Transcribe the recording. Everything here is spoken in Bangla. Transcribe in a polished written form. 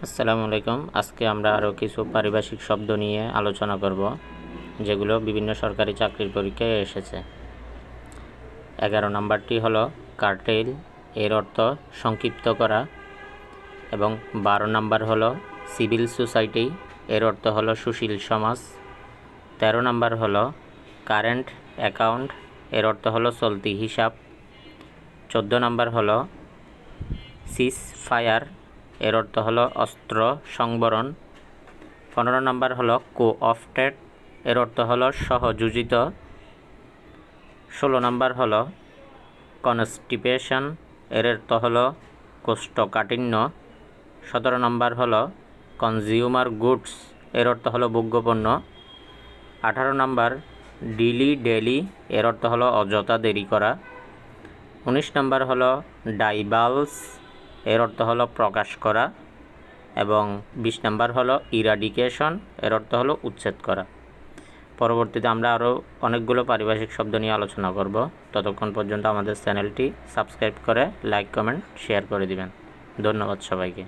আসসালামু আলাইকুম। আজকে আমরা আরও কিছু পারিভাষিক শব্দ নিয়ে আলোচনা করব, যেগুলো বিভিন্ন সরকারি চাকরির পরীক্ষায় এসেছে। 11 নম্বরটি হলো কার্টেল, এর অর্থ সংক্ষিপ্ত করা, এবং 12 নম্বর হলো সিভিল সোসাইটি, এর অর্থ হলো সুশীল সমাজ। 13 নম্বর হলো কারেন্ট অ্যাকাউন্ট, এর অর্থ হলো চলতি হিসাব। 14 নম্বর হলো সিজ ফায়ার, এর অর্থ হলো অস্ত্র সংবরণ। 15 নম্বর হলো কোঅপটেড, এর অর্থ হলো সহযোজিত। 16 নম্বর হলো কনস্টিপেশন, এর অর্থ হলো কোষ্ঠকাঠিন্য। 17 নম্বর হলো কনজিউমার গুডস, এর অর্থ হলো ভোগ্যপণ্য। 18 নম্বর ডেলি, এর অর্থ হলো অযথা দেরি করা। 19 নম্বর হলো ডাইভালস, এর অর্থ হলো প্রকাশ করা। এবং 20 নম্বর হলো ইরাডিকেশন, এর অর্থ হলো উচ্ছেদ করা। পরবর্তীতে আমরা আরও অনেকগুলো পারিভাষিক শব্দ নিয়ে আলোচনা করব। ততক্ষণ পর্যন্ত আমাদের চ্যানেলটি সাবস্ক্রাইব করে লাইক, কমেন্ট, শেয়ার করে দিবেন। ধন্যবাদ সবাইকে।